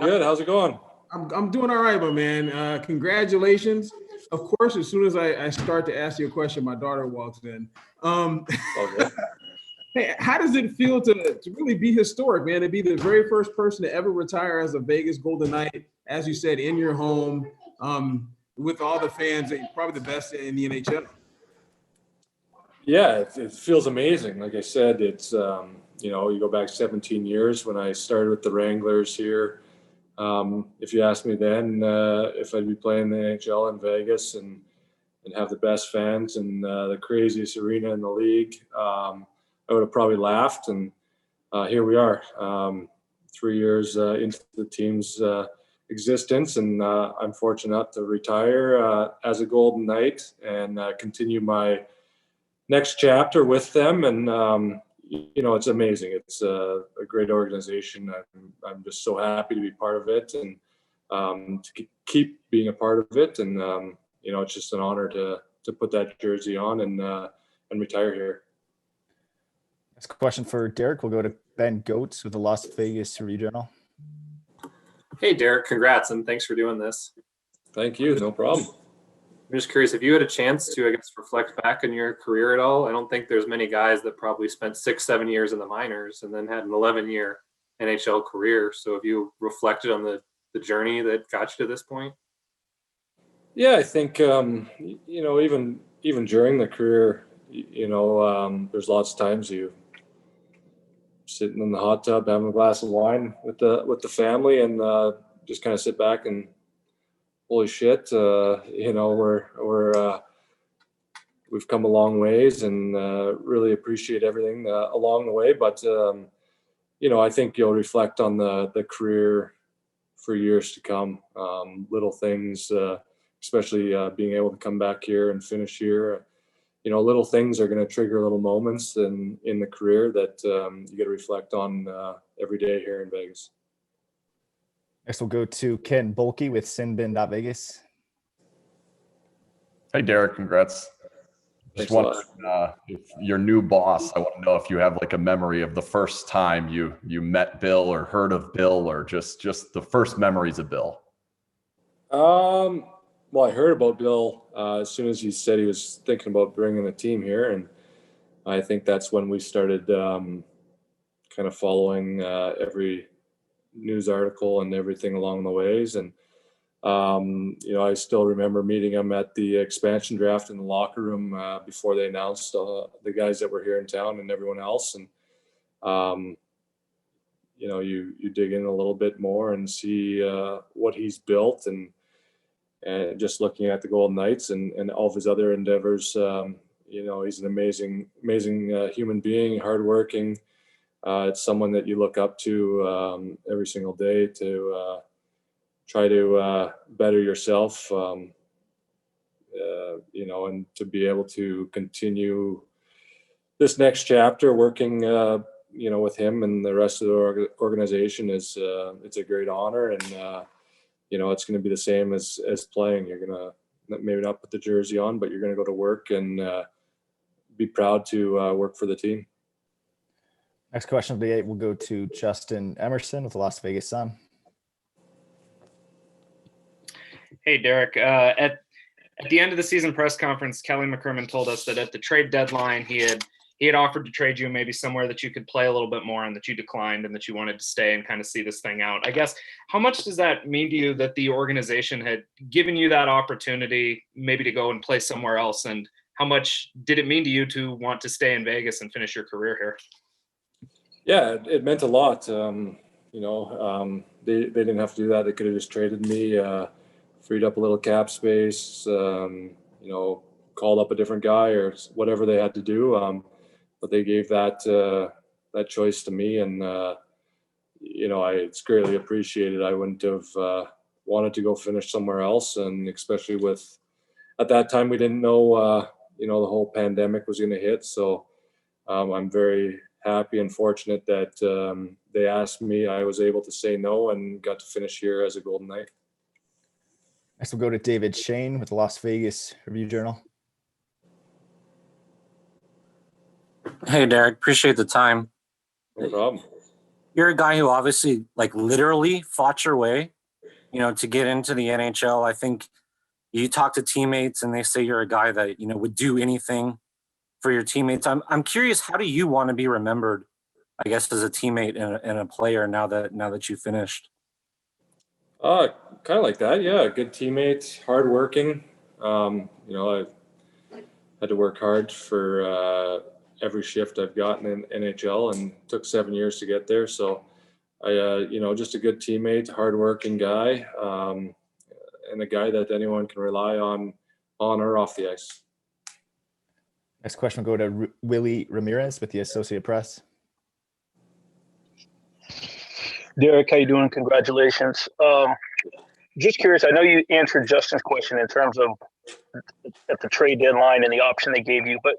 Good. How's it going? I'm doing all right, my man. Congratulations. Of course, as soon as I start to ask you a question, my daughter walks in. Okay. Hey, how does it feel to really be historic, man? To be the very first person to ever retire as a Vegas Golden Knight, as you said, in your home, with all the fans, probably the best in the NHL. Yeah, it feels amazing. Like I said, it's you go back 17 years when I started with the Wranglers here. If you asked me then if I'd be playing the NHL in Vegas and have the best fans and the craziest arena in the league, I would have probably laughed. And here we are, 3 years into the team's existence, and I'm fortunate enough to retire as a Golden Knight and continue my next chapter with them. And it's amazing. It's a great organization. I'm just so happy to be part of it and to keep being a part of it. And it's just an honor to put that jersey on and retire here. Next question for Deryk. We'll go to Ben Goetz with the Las Vegas Review-Journal. Hey, Deryk, congrats, and thanks for doing this. Thank you. No problem. I'm just curious, if you had a chance to, reflect back on your career at all. I don't think there's many guys that probably spent 6-7 years in the minors and then had an 11-year NHL career. So have you reflected on the journey that got you to this point? Yeah, I think, even during the career, there's lots of times you sitting in the hot tub having a glass of wine with the family and just kind of sit back and holy shit, we've come a long ways and really appreciate everything along the way. But I think you'll reflect on the career for years to come. Little things, especially being able to come back here and finish here. Little things are going to trigger little moments in the career that you get to reflect on every day here in Vegas. Next, we'll go to Ken Bulkey with Sinbin.Vegas. Hey, Deryk, congrats. Just wondering, if your new boss, I want to know if you have like a memory of the first time you met Bill or heard of Bill or just the first memories of Bill. Well, I heard about Bill as soon as he said he was thinking about bringing a team here, and I think that's when we started kind of following every news article and everything along the ways. And I still remember meeting him at the expansion draft in the locker room before they announced the guys that were here in town and everyone else. And you dig in a little bit more and see what he's built, and just looking at the Golden Knights and all of his other endeavors, he's an amazing human being, hardworking. It's someone that you look up to every single day to try to better yourself, and to be able to continue this next chapter working, with him and the rest of the organization it's a great honor. And, it's going to be the same as playing. You're going to maybe not put the jersey on, but you're going to go to work and be proud to work for the team. Next question of the 8 will go to Justin Emerson with the Las Vegas Sun. Hey, Deryk. At the end of the season press conference, Kelly McCrimmon told us that at the trade deadline, he had offered to trade you maybe somewhere that you could play a little bit more and that you declined and that you wanted to stay and kind of see this thing out. I guess, how much does that mean to you that the organization had given you that opportunity maybe to go and play somewhere else? And how much did it mean to you to want to stay in Vegas and finish your career here? Yeah, it meant a lot. They didn't have to do that. They could have just traded me, freed up a little cap space, called up a different guy or whatever they had to do. But they gave that choice to me, and it's greatly appreciated. I wouldn't have wanted to go finish somewhere else, and especially with at that time we didn't know the whole pandemic was going to hit. So I'm very happy and fortunate that they asked me. I was able to say no and got to finish here as a Golden Knight. Next, we'll go to David Shane with the Las Vegas Review-Journal. Hey, Deryk, appreciate the time. No problem. you're a guy who obviously like literally fought your way, to get into the NHL. I think you talk to teammates and they say you're a guy that, would do anything for your teammates. I'm curious, how do you want to be remembered, I guess, as a teammate and a player now that you finished? Kind of like that. Yeah. Good teammate, hardworking. I had to work hard for every shift I've gotten in NHL, and took 7 years to get there. So just a good teammate, hardworking guy, and a guy that anyone can rely on or off the ice. Next question will go to Willie Ramirez with the Associated Press. Deryk, how you doing? Congratulations. Just curious, I know you answered Justin's question in terms of at the trade deadline and the option they gave you, but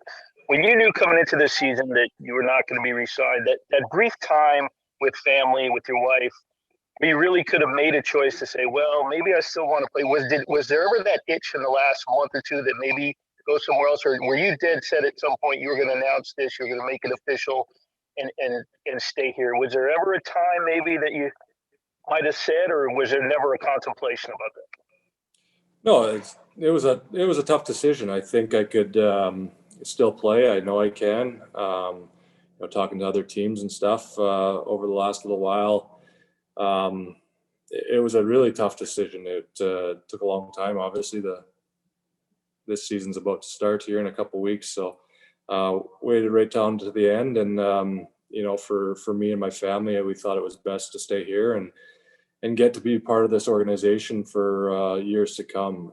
when you knew coming into this season that you were not going to be re-signed, that brief time with family, with your wife, where you really could have made a choice to say, well, maybe I still want to play. Was there ever that itch in the last month or two that maybe go somewhere else, or were you dead set at some point you were going to announce this, you're going to make it official and stay here? Was there ever a time maybe that you might have said, or was there never a contemplation about that? No, it was a tough decision. I think I could still play. I know I can. Talking to other teams and stuff over the last little while, it was a really tough decision. It took a long time. Obviously, this season's about to start here in a couple weeks, so waited right down to the end. And for me and my family, we thought it was best to stay here and get to be part of this organization for years to come.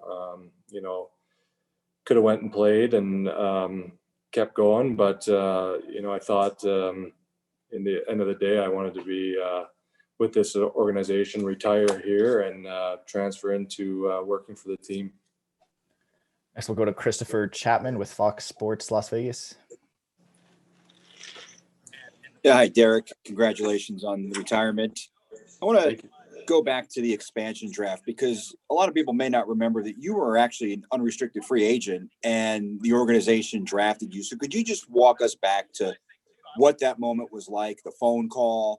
Could have went and played and kept going, but I thought in the end of the day, I wanted to be with this organization, retire here, and transfer into working for the team. Next, we'll go to Christopher Chapman with Fox Sports Las Vegas. Yeah, hi, Deryk. Congratulations on the retirement. I want to go back to the expansion draft, because a lot of people may not remember that you were actually an unrestricted free agent and the organization drafted you. So could you just walk us back to what that moment was like, the phone call,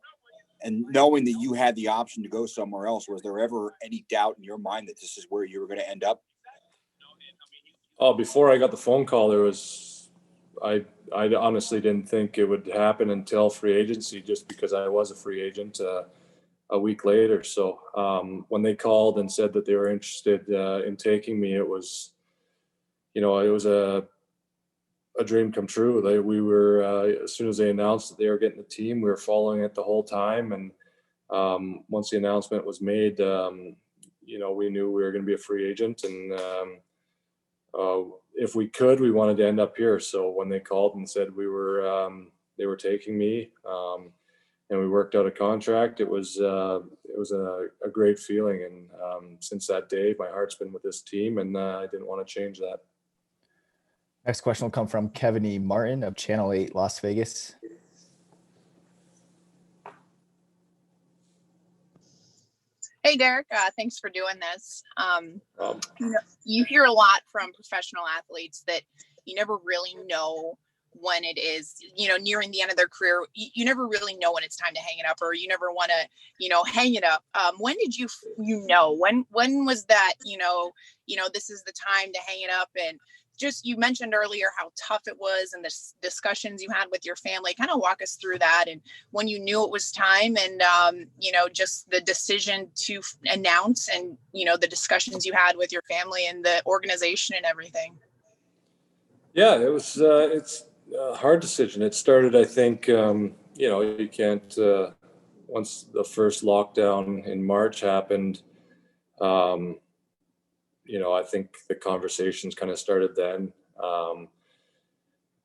and knowing that you had the option to go somewhere else? Was there ever any doubt in your mind that this is where you were going to end up? Oh, before I got the phone call, I honestly didn't think it would happen until free agency, just because I was a free agent a week later. So when they called and said that they were interested in taking me, it was a dream come true. We were as soon as they announced that they were getting the team, we were following it the whole time. And once the announcement was made, we knew we were going to be a free agent, and if we could, we wanted to end up here. So when they called and said they were taking me, and we worked out a contract, it was a great feeling. And since that day, my heart's been with this team, and I didn't want to change that. Next question will come from Kevin E. Martin of Channel 8 Las Vegas. Hey, Deryk, thanks for doing this. You hear a lot from professional athletes that you never really know when it is, nearing the end of their career. You never really know when it's time to hang it up, or you never want to, hang it up. When did when was that, this is the time to hang it up? And just, you mentioned earlier how tough it was and the discussions you had with your family. Kind of walk us through that, and when you knew it was time, and just the decision to announce, and the discussions you had with your family and the organization and everything. Yeah, it's a hard decision. It started, I think, you can't, once the first lockdown in March happened, I think the conversations kind of started then.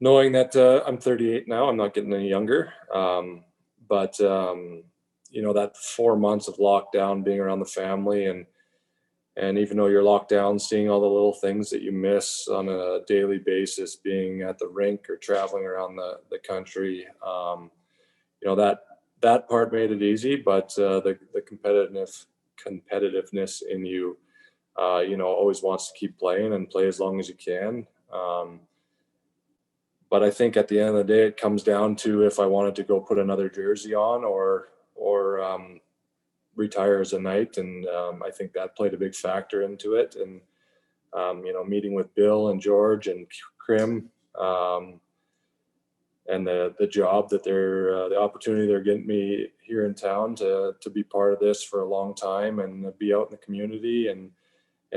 Knowing that I'm 38 now, I'm not getting any younger. But that 4 months of lockdown, being around the family, and even though you're locked down, seeing all the little things that you miss on a daily basis, being at the rink or traveling around the country, that part made it easy. But the competitiveness in you, always wants to keep playing and play as long as you can. But I think at the end of the day, it comes down to if I wanted to go put another jersey on, or retire as a Knight, and I think that played a big factor into it. And meeting with Bill and George and Krim, and the job that the opportunity they're getting me here in town to be part of this for a long time and be out in the community and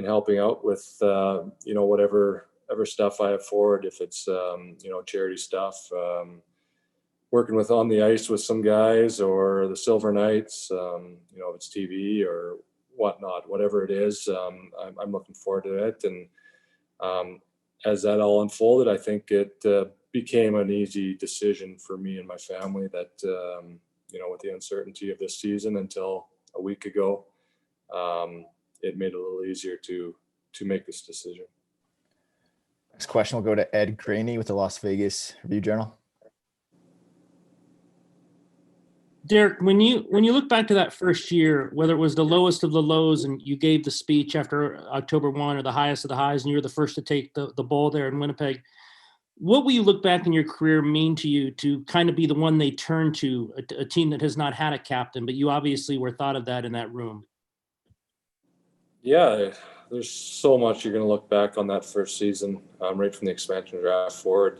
helping out with whatever stuff I have forward, if it's charity stuff, working with on the ice with some guys or the Silver Knights, if it's TV or whatnot, whatever it is, I'm looking forward to it. And as that all unfolded, I think it became an easy decision for me and my family that, with the uncertainty of this season until a week ago, it made it a little easier to make this decision. Next question will go to Ed Graney with the Las Vegas Review-Journal. Deryk, when you look back to that first year, whether it was the lowest of the lows and you gave the speech after October 1 or the highest of the highs and you were the first to take the bowl there in Winnipeg, what will you look back in your career mean to you to kind of be the one they turn to, a team that has not had a captain, but you obviously were thought of that in that room? Yeah, there's so much you're going to look back on that first season, right from the expansion draft forward.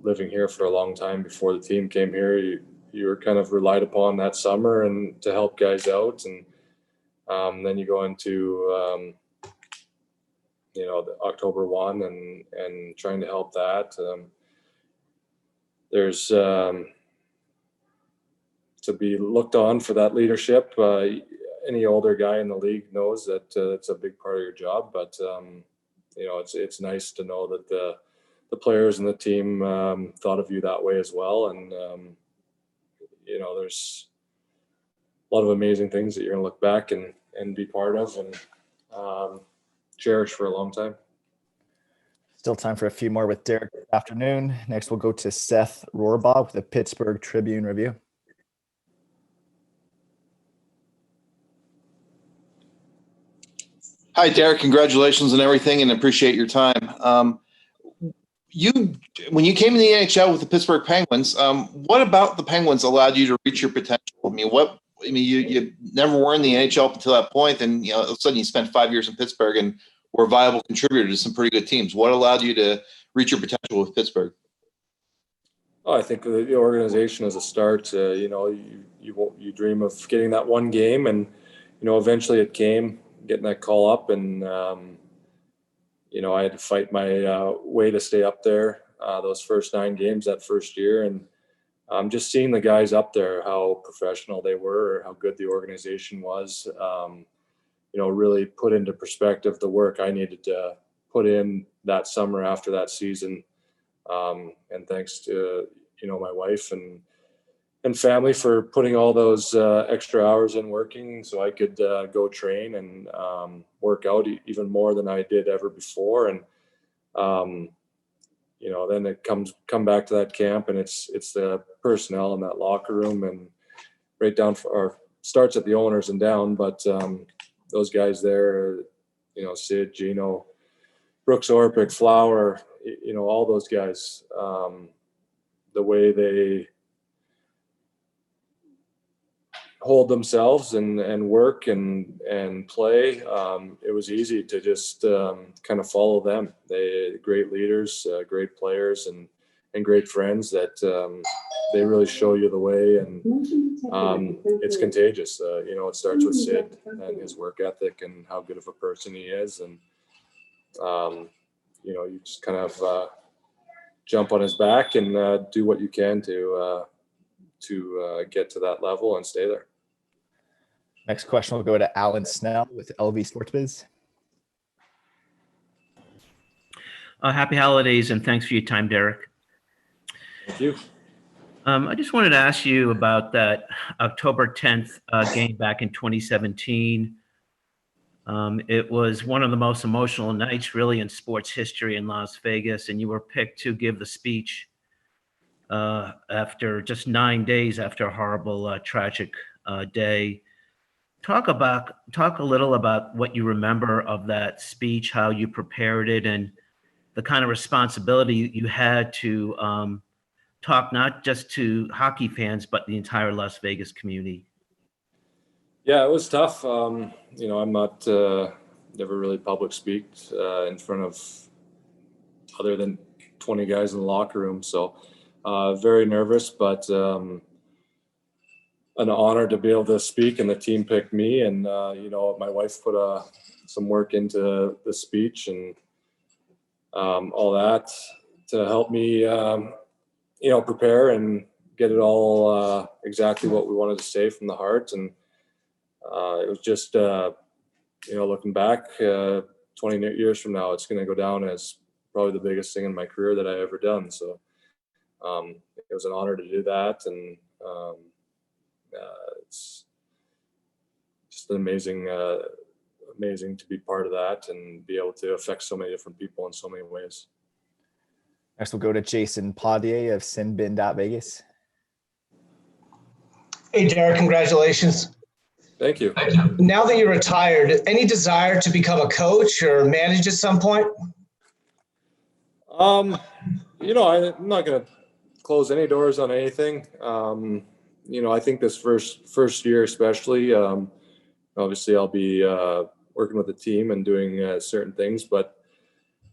Living here for a long time before the team came here, you were kind of relied upon that summer and to help guys out. And then you go into, the October 1 and trying to help that. There's to be looked on for that leadership. Any older guy in the league knows that it's a big part of your job, but it's nice to know that the players and the team thought of you that way as well. And, there's a lot of amazing things that you're going to look back and be part of and cherish for a long time. Still time for a few more with Deryk this afternoon. Next, we'll go to Seth Rohrbaugh with the Pittsburgh Tribune Review. Hi, Deryk. Congratulations on everything and appreciate your time. When you came in the NHL with the Pittsburgh Penguins, what about the Penguins allowed you to reach your potential? You never were in the NHL up until that point, and all of a sudden you spent 5 years in Pittsburgh and were a viable contributor to some pretty good teams. What allowed you to reach your potential with Pittsburgh? Oh, I think the organization as a start. You dream of getting that one game, and eventually it came, getting that call up, and I had to fight my way to stay up there those first 9 games that first year. And just seeing the guys up there, how professional they were, how good the organization was, really put into perspective the work I needed to put in that summer after that season. And thanks to, my wife and family for putting all those extra hours in working so I could go train and work out even more than I did ever before. And, then it come back to that camp, and it's the personnel in that locker room and right down starts at the owners and down. But those guys there, Sid, Gino, Brooks Orpik, Flower, all those guys, the way they hold themselves and work and play, it was easy to just kind of follow them. They great leaders, great players, and great friends that they really show you the way, and it's contagious. It starts with Sid and his work ethic and how good of a person he is, and you just kind of jump on his back and do what you can to get to that level and stay there. Next question will go to Alan Snell with LV Sports Biz. Happy holidays and thanks for your time, Deryk. Thank you. I just wanted to ask you about that October 10th game back in 2017. It was one of the most emotional nights really in sports history in Las Vegas, and you were picked to give the speech after just 9 days after a horrible, tragic day. Talk a little about what you remember of that speech, how you prepared it, and the kind of responsibility you had to talk not just to hockey fans, but the entire Las Vegas community? Yeah, it was tough. I'm not never really public speaked in front of other than 20 guys in the locker room. So very nervous, but an honor to be able to speak, and the team picked me. And, my wife put some work into the speech and all that to help me, prepare and get it all exactly what we wanted to say from the heart. And it was just, looking back 20 years from now, it's going to go down as probably the biggest thing in my career that I ever done. So it was an honor to do that. And it's just amazing to be part of that and be able to affect so many different people in so many ways. Next, we'll go to Jason Padier of Sinbin.Vegas. Hey, Deryk, congratulations. Thank you. Now that you're retired, any desire to become a coach or manage at some point? I'm not going to close any doors on anything. I think this first year especially, obviously I'll be working with the team and doing certain things, but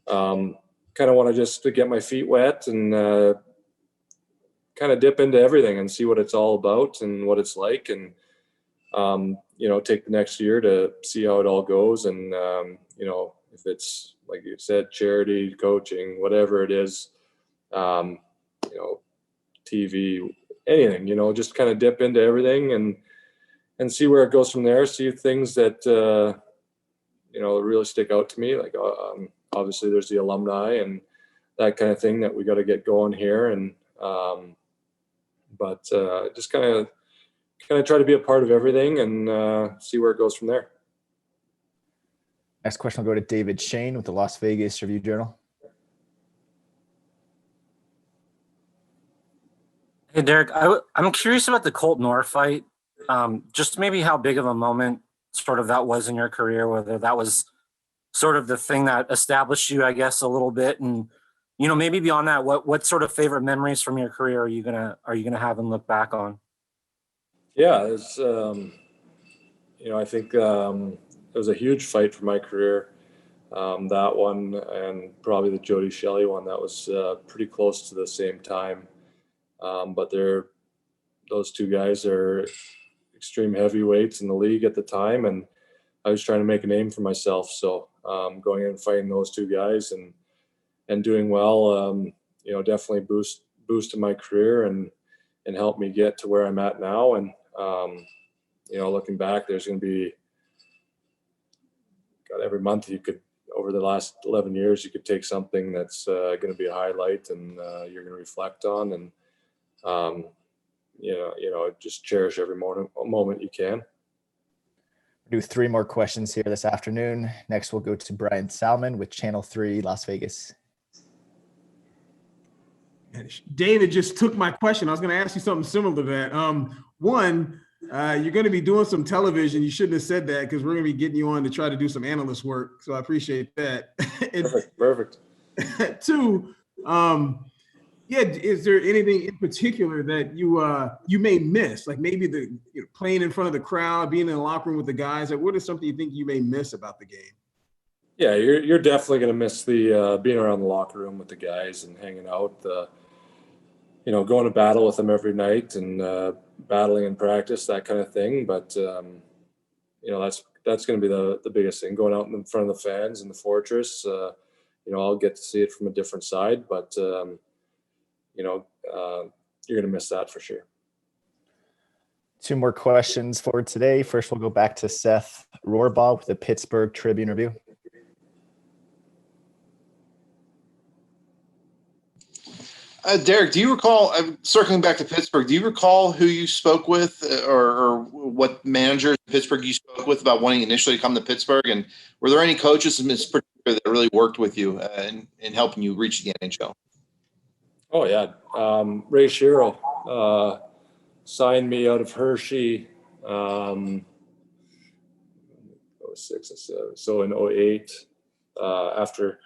kind of want to just to get my feet wet and kind of dip into everything and see what it's all about and what it's like, and take the next year to see how it all goes. And if it's, like you said, charity, coaching, whatever it is, TV, anything, just kind of dip into everything and see where it goes from there. See things that really stick out to me. Like obviously there's the alumni and that kind of thing that we got to get going here. And just kind of try to be a part of everything and see where it goes from there. Next question will go to David Shane with the Las Vegas Review-Journal. Hey, Deryk, I'm curious about the Colt Noor fight. Just maybe how big of a moment sort of that was in your career, whether that was sort of the thing that established you, I guess, a little bit. And, maybe beyond that, what sort of favorite memories from your career are you gonna have and look back on? Yeah, it's, I think it was a huge fight for my career. That one and probably the Jody Shelley one, that was pretty close to the same time. But those two guys are extreme heavyweights in the league at the time, and I was trying to make a name for myself. So going in and fighting those two guys and doing well, definitely boosted my career and helped me get to where I'm at now. And looking back, there's going to be every month over the last 11 years, you could take something that's going to be a highlight and you're going to reflect on and just cherish every moment you can. We'll do 3 more questions here this afternoon. Next, we'll go to Brian Salmon with Channel 3 Las Vegas. David just took my question. I was going to ask you something similar to that. One, you're going to be doing some television. You shouldn't have said that because we're going to be getting you on to try to do some analyst work. So I appreciate that. Perfect. 2, is there anything in particular that you may miss? Like maybe the playing in front of the crowd, being in the locker room with the guys. Like what is something you think you may miss about the game? Yeah, you're definitely going to miss the being around the locker room with the guys and hanging out. Going to battle with them every night and battling in practice, that kind of thing. But that's going to be the biggest thing. Going out in front of the fans in the Fortress. I'll get to see it from a different side, but you're going to miss that for sure. 2 more questions for today. First, we'll go back to Seth Rohrbaugh with the Pittsburgh Tribune Review. Deryk, do you recall, circling back to Pittsburgh, do you recall who you spoke with or what managers in Pittsburgh you spoke with about wanting initially to come to Pittsburgh? And were there any coaches in particular that really worked with you in helping you reach the NHL? Oh, yeah. Ray Shero signed me out of Hershey 06, so in 08, after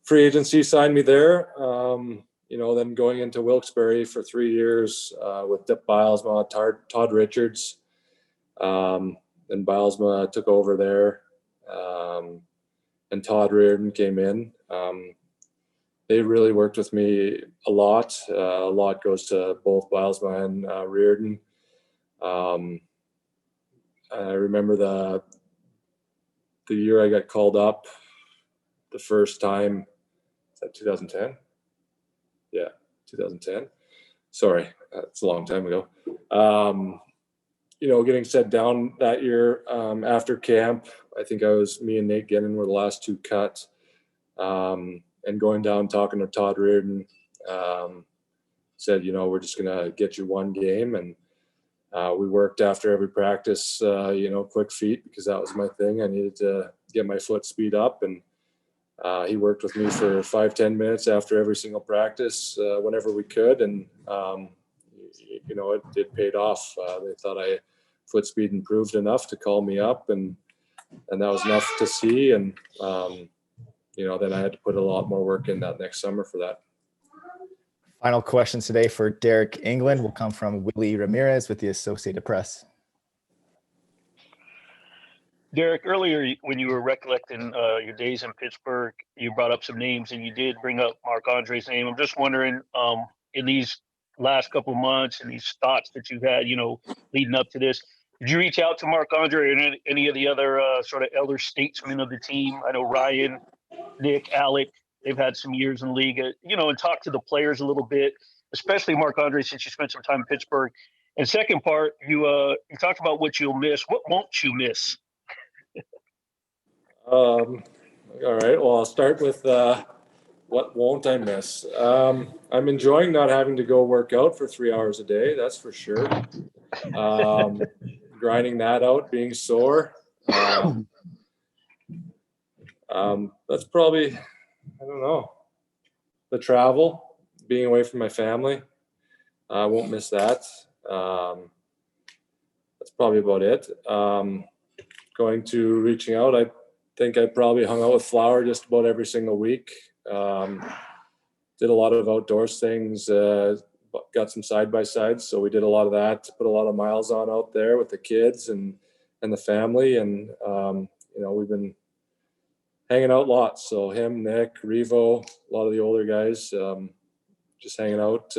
free agency signed me there. then going into Wilkes-Barre for 3 years with Dip Bilesma, Todd Richards. Then Bilesma took over there, and Todd Reardon came in. They really worked with me a lot. A lot goes to both Bilesma and Reardon. I remember the year I got called up the first time. Is that 2010? Yeah, 2010. Sorry, it's a long time ago. Getting set down that year after camp, I think me and Nate Gennon were the last two cut. And going down talking to Todd Reardon, said, we're just going to get you one game. And we worked after every practice, quick feet, because that was my thing. I needed to get my foot speed up. And he worked with me for 5-10 minutes after every single practice, whenever we could. And, it paid off. They thought foot speed improved enough to call me up, and that was enough to see. And, then I had to put a lot more work in that next summer for that. Final questions today for Deryk Engelland will come from Willie Ramirez with the Associated Press. Deryk, earlier when you were recollecting your days in Pittsburgh, you brought up some names, and you did bring up Marc-Andre's name. I'm just wondering, in these last couple of months and these thoughts that you had, leading up to this, did you reach out to Marc-Andre and any of the other sort of elder statesmen of the team? I know Ryan, Nick, Alec, they've had some years in the league, and talk to the players a little bit, especially Marc-Andre, since you spent some time in Pittsburgh. And second part, you talked about what you'll miss. What won't you miss? All right. Well, I'll start with what won't I miss? I'm enjoying not having to go work out for 3 hours a day. That's for sure. Grinding that out, being sore. That's probably, I don't know, the travel, being away from my family. I won't miss that. That's probably about it. Reaching out, I think I probably hung out with Flower just about every single week. Did a lot of outdoors things, got some side-by-sides, so we did a lot of that, put a lot of miles on out there with the kids and the family. And, we've been hanging out lots. So him, Nick, Revo, a lot of the older guys, just hanging out,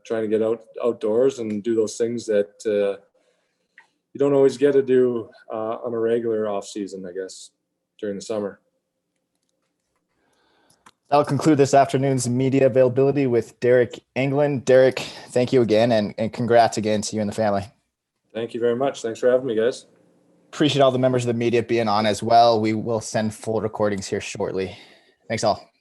trying to get outdoors and do those things that you don't always get to do on a regular off season, I guess, during the summer. That'll conclude this afternoon's media availability with Deryk Engelland. Deryk, thank you again, and congrats again to you and the family. Thank you very much. Thanks for having me, guys. Appreciate all the members of the media being on as well. We will send full recordings here shortly. Thanks all.